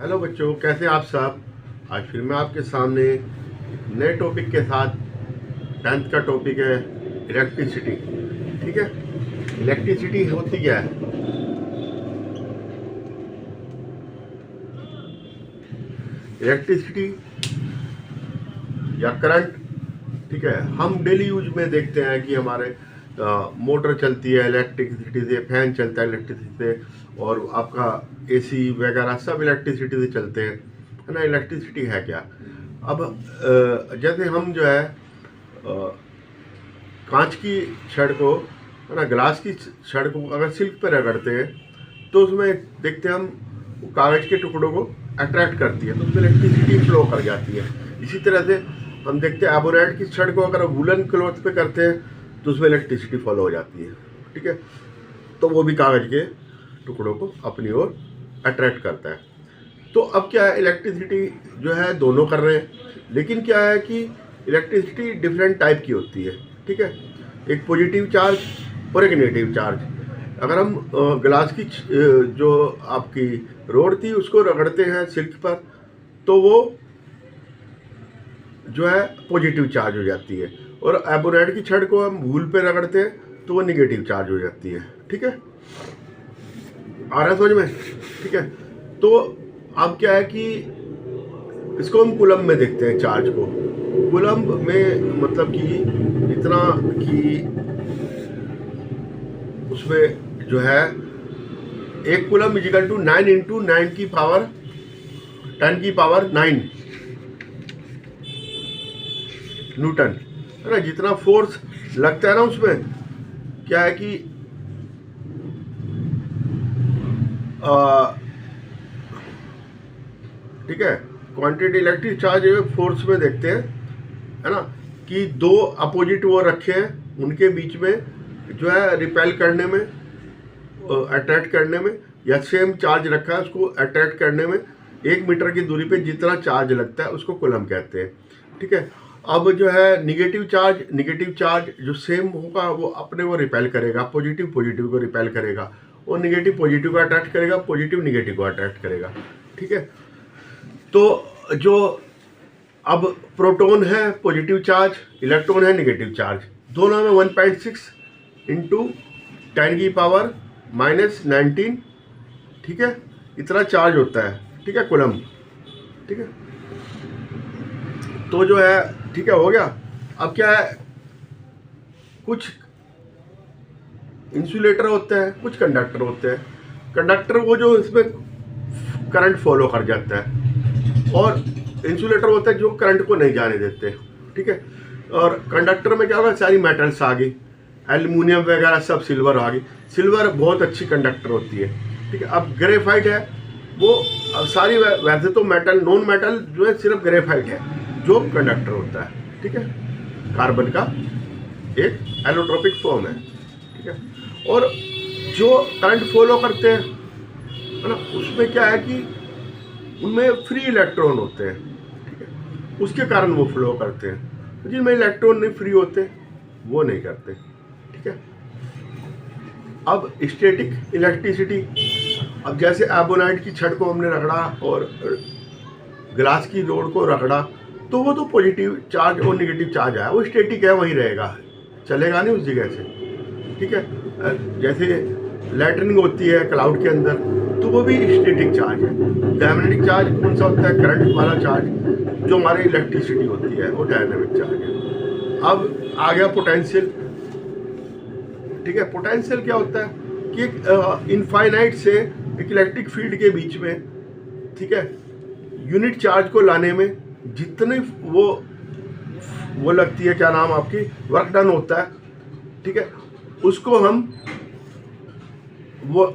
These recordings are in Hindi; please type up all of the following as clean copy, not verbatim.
हेलो बच्चों, कैसे आप सब। आज फिर मैं आपके सामने एक नए टॉपिक के साथ 10th का टॉपिक है इलेक्ट्रिसिटी। ठीक है, इलेक्ट्रिसिटी होती क्या है? इलेक्ट्रिसिटी या करंट, ठीक है, हम डेली यूज में देखते हैं कि हमारे मोटर चलती है इलेक्ट्रिसिटी से, फैन चलता है इलेक्ट्रिसिटी से, और आपका एसी वगैरह सब इलेक्ट्रिसिटी से चलते हैं, है ना। इलेक्ट्रिसिटी है क्या? अब जैसे हम जो है कांच की छड़ को, है ना, ग्लास की छड़ को अगर सिल्क पर रगड़ते हैं तो उसमें देखते हैं हम वो कागज़ के टुकड़ों को अट्रैक्ट करती है, तो उसमें इलेक्ट्रिसिटी फ्लो कर जाती है। इसी तरह से हम देखते हैं एबोनाइट की छड़ को अगर वुलन क्लॉथ पे करते हैं तो उसमें इलेक्ट्रिसिटी फॉलो हो जाती है। ठीक है, तो वो भी कागज़ के टुकड़ों को अपनी ओर अट्रैक्ट करता है। तो अब क्या है, इलेक्ट्रिसिटी जो है दोनों कर रहे हैं, लेकिन क्या है कि इलेक्ट्रिसिटी डिफरेंट टाइप की होती है। ठीक है, एक पॉजिटिव चार्ज और एक नेगेटिव चार्ज। अगर हम ग्लास की जो आपकी रोड थी उसको रगड़ते हैं सिल्क पर तो वो जो है पॉजिटिव चार्ज हो जाती है, और एबोनाइट की छड़ को हम वूल पे रगड़ते हैं तो वो निगेटिव चार्ज हो जाती है। ठीक है, आ रहा है समझ में? ठीक है, तो अब क्या है कि इसको हम कूलम में देखते हैं चार्ज को। कूलम में मतलब कि इतना कि उसमें जो है एक कूलम इजिकल टू 9 इंटू 9 की पावर 10 की पावर 9 न्यूटन, है ना। जितना फोर्स लगता है ना उसमें क्या है कि ठीक है, क्वांटिटी इलेक्ट्रिक चार्ज फोर्स में देखते हैं, है ना, कि दो अपोजिट वो रखे हैं, उनके बीच में जो है रिपेल करने में, अट्रैक्ट करने में, या सेम चार्ज रखा है उसको अट्रैक्ट करने में 1 मीटर की दूरी पे जितना चार्ज लगता है उसको कूलम कहते हैं। ठीक है, अब जो है निगेटिव चार्ज जो सेम होगा वो अपने को रिपेल करेगा, पॉजिटिव को रिपेल करेगा, और निगेटिव पॉजिटिव को अट्रैक्ट करेगा, पॉजिटिव निगेटिव को अट्रैक्ट करेगा। ठीक है, तो जो अब प्रोटॉन है पॉजिटिव चार्ज, इलेक्ट्रॉन है निगेटिव चार्ज, दोनों में 1.6 इंटू 10 की पावर -19, ठीक है, इतना चार्ज होता है। ठीक है, कूलम। ठीक है, तो जो है ठीक है, हो गया। अब क्या है, कुछ इंसुलेटर होते हैं, कुछ कंडक्टर होते हैं। कंडक्टर वो जो इसमें करंट फॉलो कर जाता है, और इंसुलेटर होता है जो करंट को नहीं जाने देते। ठीक है, और कंडक्टर में क्या होगा, सारी मेटल्स आ गई, एल्युमिनियम वगैरह सब, सिल्वर आ गई। सिल्वर बहुत अच्छी कंडक्टर होती है। ठीक है, अब ग्रेफाइट है वो, अब सारी वैसे तो मेटल, नॉन मेटल जो है सिर्फ ग्रेफाइट है जो कंडक्टर होता है। ठीक है, कार्बन का एक एलोट्रोपिक फॉर्म है। ठीक है, और जो करंट फॉलो करते हैं, है ना, उसमें क्या है कि उनमें फ्री इलेक्ट्रॉन होते हैं। ठीक है, उसके कारण वो फ्लो करते हैं। जिनमें इलेक्ट्रॉन नहीं फ्री होते वो नहीं करते। ठीक है, अब स्टैटिक इलेक्ट्रिसिटी, अब जैसे एबोनाइट की छड़ को हमने रगड़ा और ग्लास की रोड को रगड़ा तो वो तो पॉजिटिव चार्ज और नेगेटिव चार्ज आया, वो स्टैटिक है, वहीं रहेगा, चलेगा नहीं उस जगह से। ठीक है, जैसे लाइटनिंग होती है क्लाउड के अंदर तो वो भी स्टैटिक चार्ज है। डायनेमिक चार्ज कौन सा होता है? करंट वाला चार्ज जो हमारी इलेक्ट्रिसिटी होती है वो डायनेमिक चार्ज है। अब आ गया पोटेंशियल। ठीक है, पोटेंशियल क्या होता है कि इनफाइनाइट से एक इलेक्ट्रिक फील्ड के बीच में, ठीक है, यूनिट चार्ज को लाने में जितनी वो लगती है, क्या नाम आपकी, वर्क डन होता है। ठीक है, उसको हम वो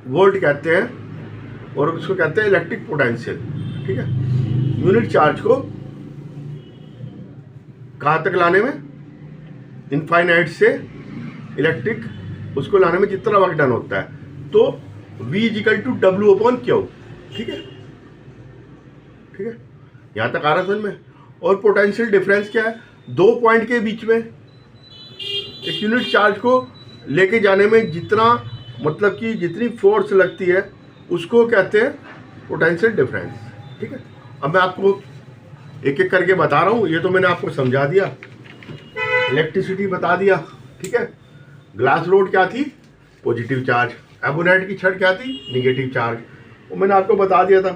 वोल्ट कहते हैं, और उसको कहते हैं इलेक्ट्रिक पोटेंशियल। ठीक है, यूनिट चार्ज को कहाँ तक लाने में, इनफाइनाइट से इलेक्ट्रिक उसको लाने में जितना वर्क डन होता है, तो V इजिकल टू W/Q। ठीक है, ठीक है, यहाँ तक आ रहा समझ में? और पोटेंशियल डिफरेंस क्या है, दो पॉइंट के बीच में एक यूनिट चार्ज को लेके जाने में जितना, मतलब कि जितनी फोर्स लगती है उसको कहते हैं पोटेंशियल डिफरेंस। ठीक है, अब मैं आपको एक एक करके बता रहा हूँ। ये तो मैंने आपको समझा दिया, इलेक्ट्रिसिटी बता दिया। ठीक है, ग्लास रोड क्या थी, पॉजिटिव चार्ज। एबोनाइट की छड़ क्या थी, निगेटिव चार्ज, वो मैंने आपको बता दिया था।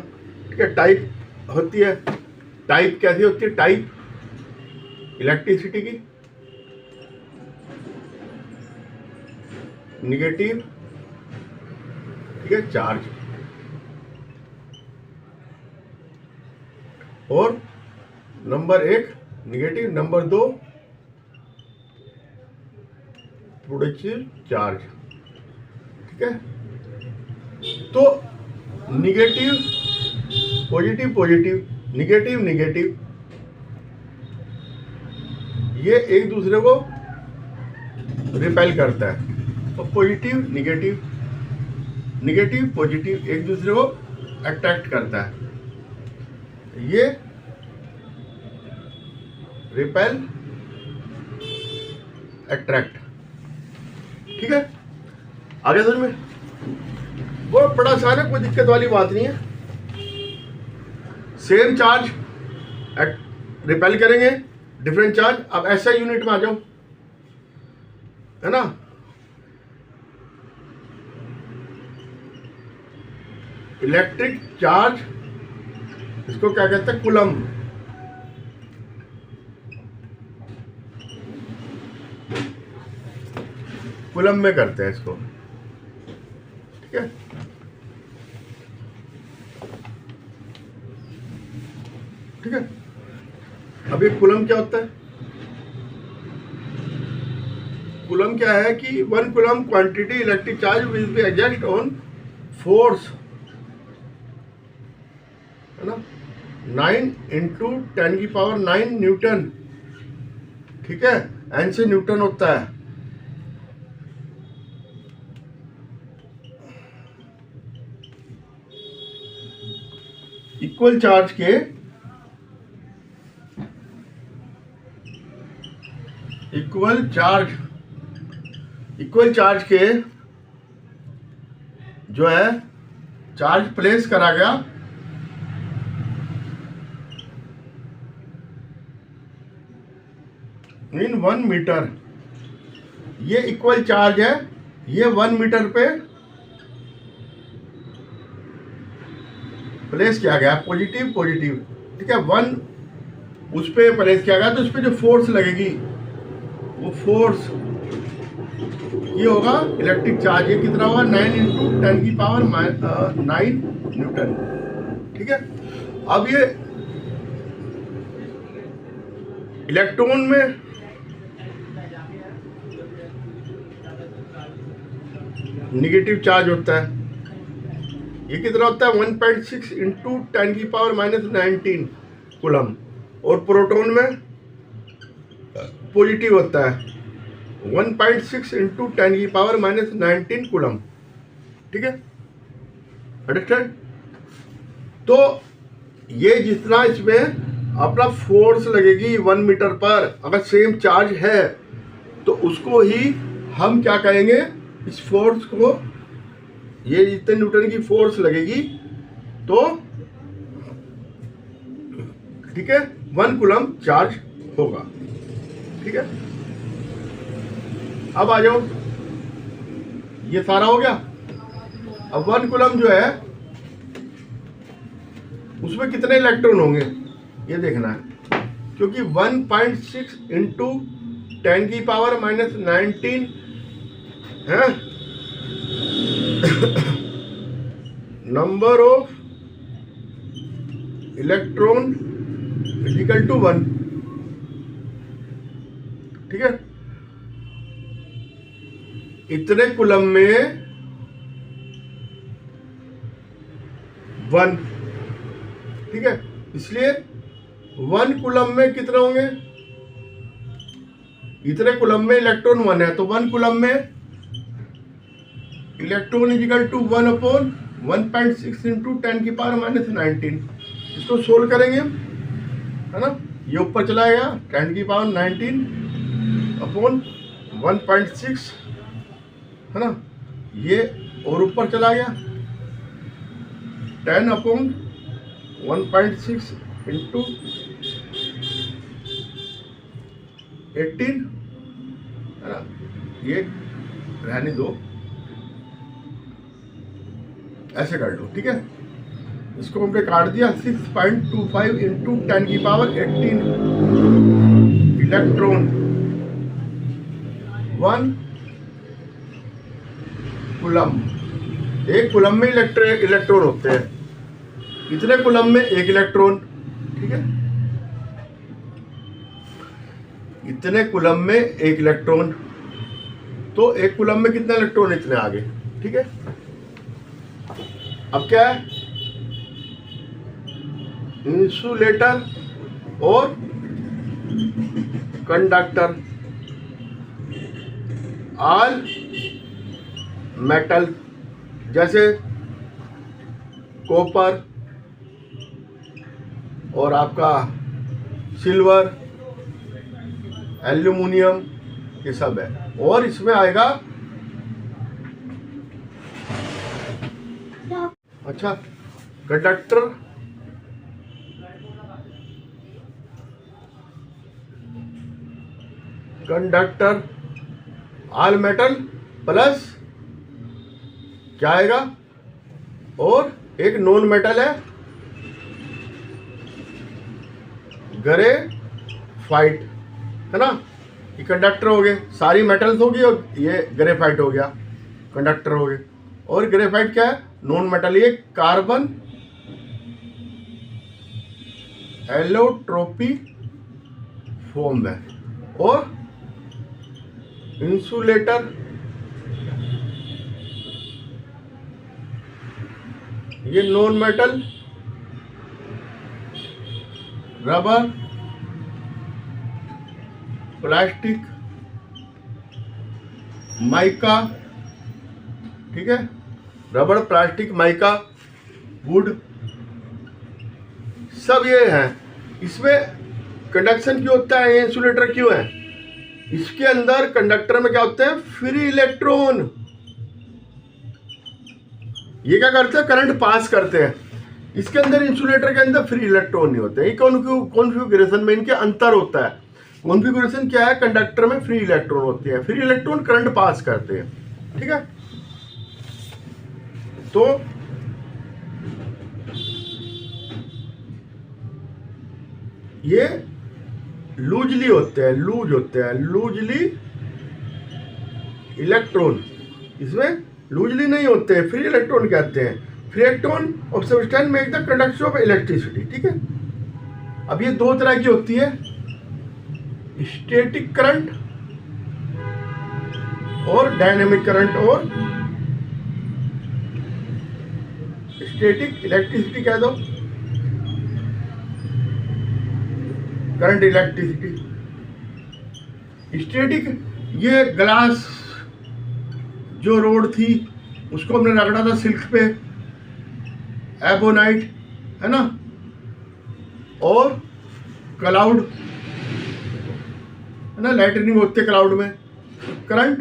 ठीक है, टाइप होती है, टाइप कैसी होती है, टाइप इलेक्ट्रिसिटी की, निगेटिव, ठीक है, चार्ज, और number 1 negative, number 2 potential charge. ठीक है, तो negative positive, positive negative, negative, ये एक दूसरे को रिपेल करता है। तो पॉजिटिव निगेटिव, निगेटिव पॉजिटिव एक दूसरे को अट्रैक्ट करता है। ये रिपेल, अट्रैक्ट। ठीक है, आगे समझ में, वो बड़ा आसान है, कोई दिक्कत वाली बात नहीं है। सेम चार्ज रिपेल करेंगे, डिफरेंट चार्ज। अब ऐसा यूनिट में आ जाओ, है ना, इलेक्ट्रिक चार्ज, इसको क्या कहते हैं, कूलम्ब। कूलम्ब में करते हैं इसको। ठीक है, ठीक है, अब ये कूलम्ब क्या होता है, कूलम्ब क्या है कि 1 coulomb quantity electric charge will be adjust on force, है ना, 9 × 10⁹ न्यूटन। ठीक है, एन से न्यूटन होता है। इक्वल चार्ज के इक्वल चार्ज के जो है चार्ज प्लेस करा गया इन 1 मीटर। ये इक्वल चार्ज है, ये 1 मीटर पे प्लेस किया गया, पॉजिटिव पॉजिटिव। ठीक है, 1 उस पे प्लेस किया गया, तो उस पे जो फोर्स लगेगी वो फोर्स ये होगा इलेक्ट्रिक चार्ज। ये कितना होगा, 9 × 10⁹ न्यूटन। ठीक है, अब ये इलेक्ट्रॉन में निगेटिव चार्ज होता है, ये कितना होता है, 1.6 × 10⁻⁻19 कूलम। और प्रोटॉन में पॉजिटिव होता है 1.6 × 10⁻⁻19 कूलम। ठीक है, अंडरस्टैंड। तो ये जितना इसमें अपना फोर्स लगेगी 1 मीटर पर, अगर सेम चार्ज है तो उसको ही हम क्या कहेंगे, इस फोर्स को, ये जितने न्यूटन की फोर्स लगेगी तो ठीक है 1 कूलम चार्ज होगा। ठीक है, अब आ जाओ, ये सारा हो गया। अब 1 कूलम जो है उसमें कितने इलेक्ट्रॉन होंगे ये देखना है, क्योंकि 1.6 × 10⁻⁻19 है number of electron equal to 1। ठीक है, इतने कूलम में 1। ठीक है, इसलिए 1 कूलम में कितने होंगे, इतने कूलम में इलेक्ट्रॉन 1 है, तो 1 कूलम में इलेक्ट्रॉन इक्वल टू 1/1.6 × 10⁻⁻19। इसको सोल्व करेंगे, है ना, ये ऊपर चला गया 10⁻19/1.6, है ना, ये और ऊपर चला गया 10/1.6 इंटू 18, है ना, ये रहने दो, ऐसे कर लो, ठीक है। इसको हमने काट दिया, 6.25 इंटू 10⁻18 इलेक्ट्रॉन 1 कूलम। एक कूलम में इलेक्ट्रॉन होते हैं, कितने कूलम में? एक इलेक्ट्रॉन, ठीक है। इतने कूलम में एक इलेक्ट्रॉन, तो एक कूलम में कितने इलेक्ट्रॉन? इतने आगे, ठीक है। अब क्या है? इंसुलेटर और कंडक्टर, ऑल मेटल, जैसे कॉपर और आपका सिल्वर, एल्यूमिनियम, ये सब है। और इसमें आएगा, अच्छा, कंडक्टर, ऑल मेटल प्लस क्या आएगा? और एक नॉन मेटल है, ग्रेफाइट, है ना। ये कंडक्टर हो गए, सारी मेटल्स होगी, और ये ग्रेफाइट हो गया, कंडक्टर हो गए। और ग्रेफाइट क्या है? नॉन मेटल, ये कार्बन एलोट्रोपी फॉर्म है। और इंसुलेटर, ये non metal, rubber, plastic, mica, ठीक है। रबर, प्लास्टिक, माइका, वुड, सब ये हैं। इसमें कंडक्शन क्यों होता है? इंसुलेटर क्यों है? इसके अंदर कंडक्टर में क्या होते हैं? Free electron. ये क्या करते हैं? करंट पास करते हैं। इसके अंदर, इंसुलेटर के अंदर फ्री इलेक्ट्रॉन नहीं होते। ये कॉन्फ़िगरेशन में इनके अंतर होता है। कॉन्फ़िगरेशन क्या है? कंडक्टर में फ्री इलेक्ट्रॉन होते हैं, फ्री इलेक्ट्रॉन करंट पास करते हैं, ठीक है। तो ये लूजली होते हैं, लूजली इलेक्ट्रॉन। इसमें लूजली नहीं होते हैं, फ्री इलेक्ट्रॉन कहते हैं। Free electron of substance make the conduction of electricity, ठीक है। अब ये दो तरह की होती है, स्टैटिक करंट और डायनेमिक करंट। और स्टैटिक इलेक्ट्रिसिटी कह दो, करंट इलेक्ट्रिसिटी। स्टैटिक, ये ग्लास जो रोड थी उसको हमने रगड़ा था सिल्क पे, एबोनाइट, है ना। और क्लाउड, है ना, लाइटनिंग होती है क्लाउड में। करंट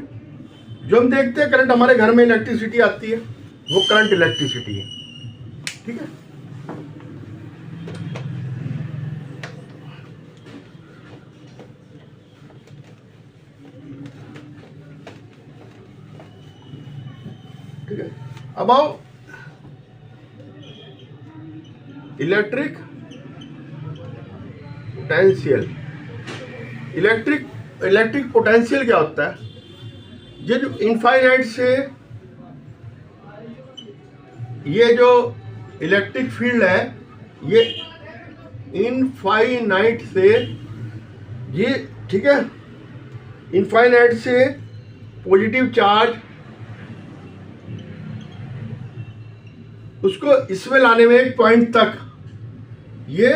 जो हम देखते हैं, करंट हमारे घर में इलेक्ट्रिसिटी आती है, वो करंट इलेक्ट्रिसिटी है, ठीक है। ठीक है। अब आओ इलेक्ट्रिक पोटेंशियल। इलेक्ट्रिक पोटेंशियल क्या होता है? ये जो इनफाइनाइट से, ये जो इलेक्ट्रिक फील्ड है, ये इनफाइनाइट से, ये ठीक है, इनफाइनाइट से पॉजिटिव चार्ज उसको इसमें लाने में एक पॉइंट तक, ये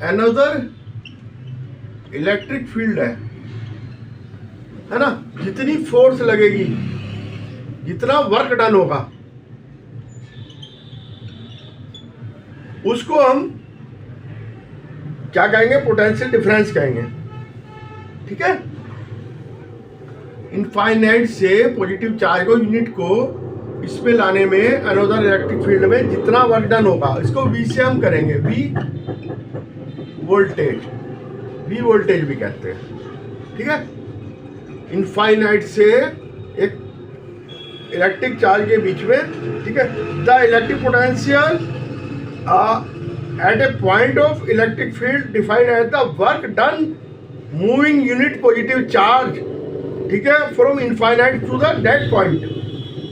अनदर इलेक्ट्रिक फील्ड है ना। जितनी फोर्स लगेगी, जितना वर्क डन होगा, उसको हम क्या कहेंगे? पोटेंशियल डिफरेंस कहेंगे, ठीक है। इनफाइनाइट से पॉजिटिव चार्ज को, यूनिट को इसमें लाने में अनोदर इलेक्ट्रिक फील्ड में जितना वर्क डन होगा, इसको वी से हम करेंगे, वी वोल्टेज भी कहते हैं, ठीक है। इनफाइनाइट से एक इलेक्ट्रिक चार्ज के बीच में, ठीक है, the electric potential at a point of electric field defined as the work done moving unit positive charge, ठीक है, from infinite to the dead point,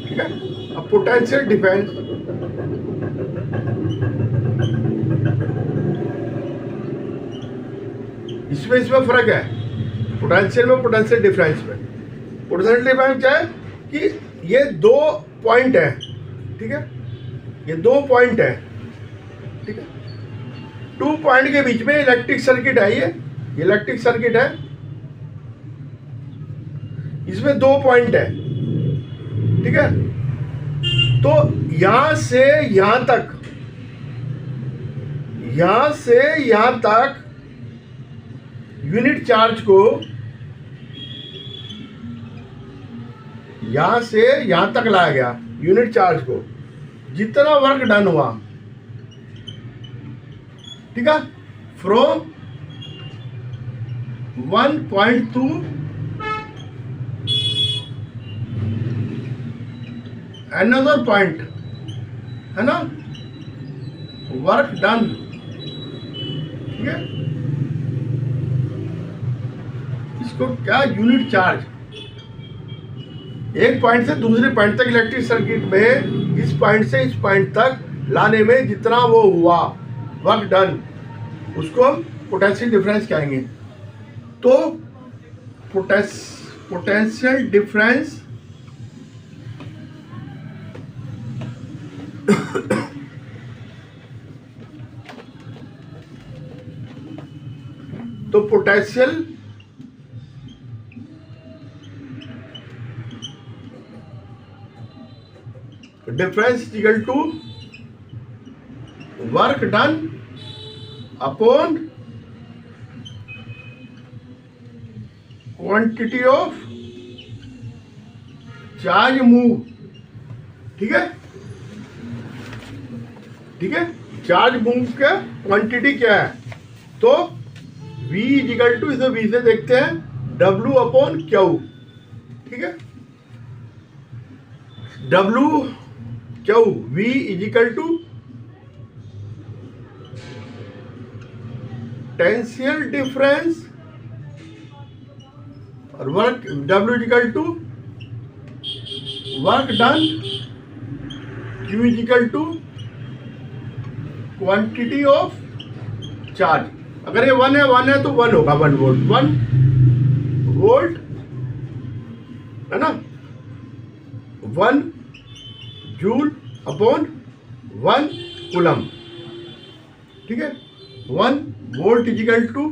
ठीक है। अब पोटेंशियल डिफरेंस, इसमें फर्क है, पोटेंशियल में, पोटेंशियल डिफरेंस में। पोटेंशियल डिफरेंस क्या है कि ये 2 पॉइंट है, ठीक है, ये 2 पॉइंट है, ठीक है, 2 पॉइंट के बीच में इलेक्ट्रिक सर्किट है, ये इलेक्ट्रिक सर्किट है, इसमें 2 पॉइंट है, ठीक है। तो यहां से यहां तक, यहां से यहां तक यूनिट चार्ज को, यहां से यहां तक लाया गया यूनिट चार्ज को, जितना वर्क डन हुआ, ठीक है, from 1 point two another point, है ना, वर्क डन, ठीक है। इसको क्या, यूनिट चार्ज, एक पॉइंट से दूसरे पॉइंट तक इलेक्ट्रिक सर्किट में, इस पॉइंट से इस पॉइंट तक लाने में जितना वो हुआ वर्क डन, उसको हम पोटेंशियल डिफरेंस कहेंगे। तो पोटेंशियल डिफरेंस तो potential difference equal to work done upon quantity of charge move, ठीक है, ठीक है। चार्ज मूव का क्वांटिटी क्या है, तो V इजिकल टू, इसे V से देखते हैं, W अपॉन क्यू, ठीक है, W Q, V is equal to potential difference और work, W is equal to work done, Q is equal to quantity of charge. अगर ये 1 है तो 1 होगा, 1 वोल्ट, है ना, 1 जूल अपॉन 1 कूलम, ठीक है। 1 वोल्ट इजिकल टू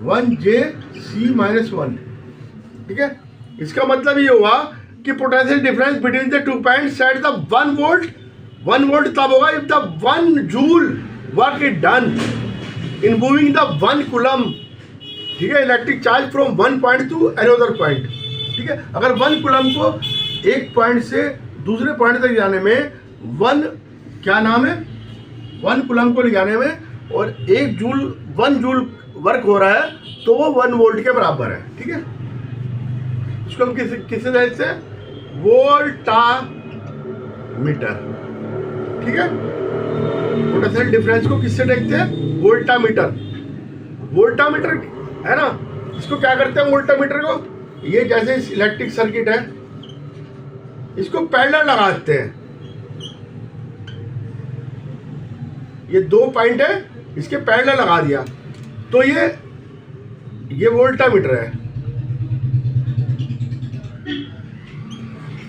1 J-C-1, ठीक है। इसका मतलब ये हुआ कि potential difference between the 2 points at the 1 volt तब होगा if the 1 joule work is done in moving the 1 coulomb, ठीक है, electric charge from 1 point two another point, ठीक है। अगर 1 कूलम को एक पॉइंट से दूसरे पॉइंट तक जाने में 1, क्या नाम है, 1 कूलम को ले जाने में, और 1 जूल वर्क हो रहा है, तो वो 1 वोल्ट के बराबर है, ठीक है। इसको हम किससे जाने से, वोल्टा मीटर, ठीक है। पोटेंशियल डिफरेंस को किससे देखते हैं, वोल्टामीटर, वोल्टामीटर, है ना। इसको क्या करते हैं वोल्टामीटर को, ये जैसे इलेक्ट्रिक सर्किट है, इसको पैरेलल लगाते हैं, ये 2 पॉइंट है, इसके पैरेलल लगा दिया, तो ये वोल्टामीटर है।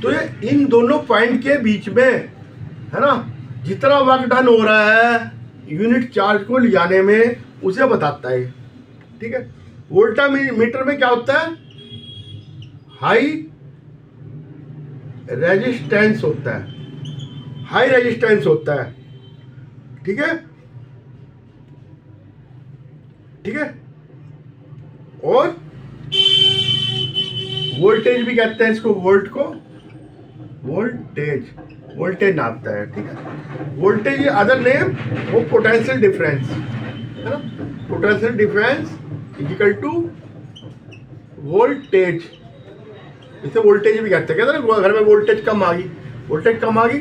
तो ये इन दोनों पॉइंट के बीच में, है ना, जितना वर्क डन हो रहा है यूनिट चार्ज को ले जाने में, उसे बताता है, ठीक है। वोल्टामीटर में क्या होता है, हाई रेजिस्टेंस होता है, हाई रेजिस्टेंस होता है, ठीक है, ठीक है। और वोल्टेज भी कहते हैं इसको, वोल्ट को वोल्टेज, वोल्टेज नापता है, ठीक है। वोल्टेज अदर नेम वो पोटेंशियल डिफरेंस है ना, potential difference equal to voltage, इसे वोल्टेज भी कहते हैं। कहते हैं ना घर में वोल्टेज कम आ गई, वोल्टेज कम आ गई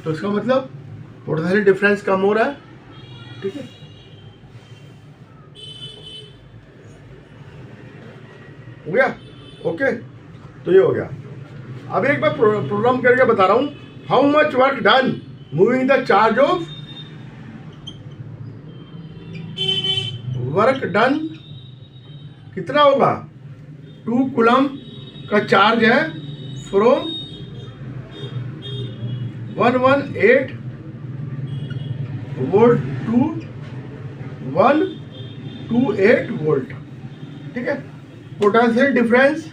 तो इसका मतलब पोटेंशियल डिफरेंस कम हो रहा है, ठीक है। हो गया, ओके, तो ये हो गया। अब एक बार प्रोग्राम करके बता रहा हूं, how much work done moving the charge of, work done कितना होगा, 2 कूलम का चार्ज है फ्रॉम 118 वोल्ट टू 128 वोल्ट, ठीक है। पोटेंशियल डिफरेंस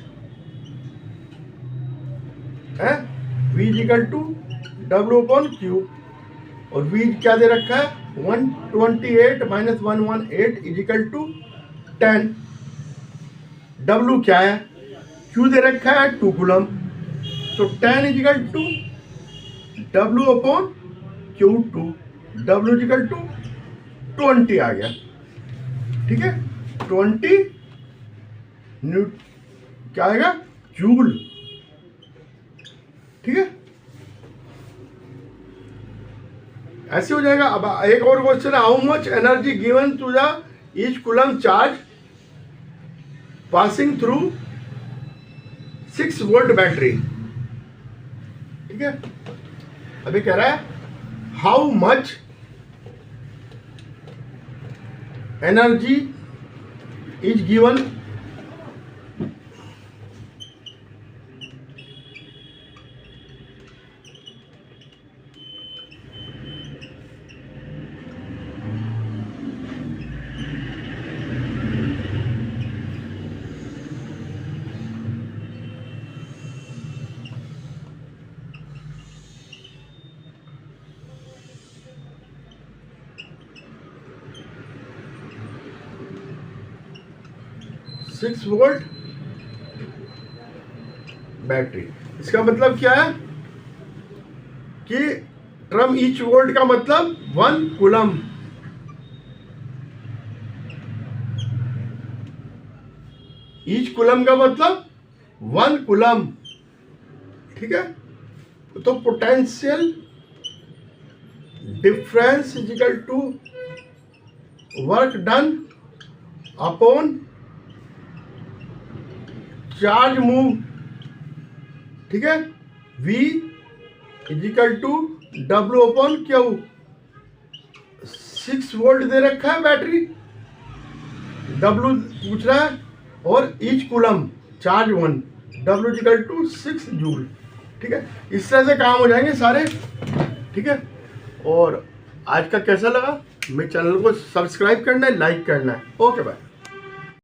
है V इक्वल टू W/Q, और V क्या दे रखा है, 128 minus 118 is equal to 10। W क्या है, Q दे रखा है 2 कूलम, तो 10 is equal to W/Q2, W is equal to 20 आ गया, ठीक है। 20 क्या आएगा, जूल, ठीक है। ऐसे हो जाएगा। अब एक और क्वेश्चन है, how much energy given to the each coulomb charge passing through 6 volt battery, ठीक है। अभी कह रहा है how much energy is given six volt battery. इसका मतलब क्या है कि ट्रम ईच वोल्ट का मतलब 1 कूलम, ईच कूलम का मतलब 1 कूलम, ठीक है। तो potential difference is equal to work done upon charge move, ठीक है। V is equal to W/Q, 6 volt दे रखा है बैटरी, W पूछ रहा है, और each coulomb charge 1, W is equal to 6 joule, ठीक है। इस तरह से काम हो जाएंगे सारे, ठीक है। और आज का कैसा लगा, मेरे चैनल को सब्सक्राइब करना है, लाइक करना है। Okay bye.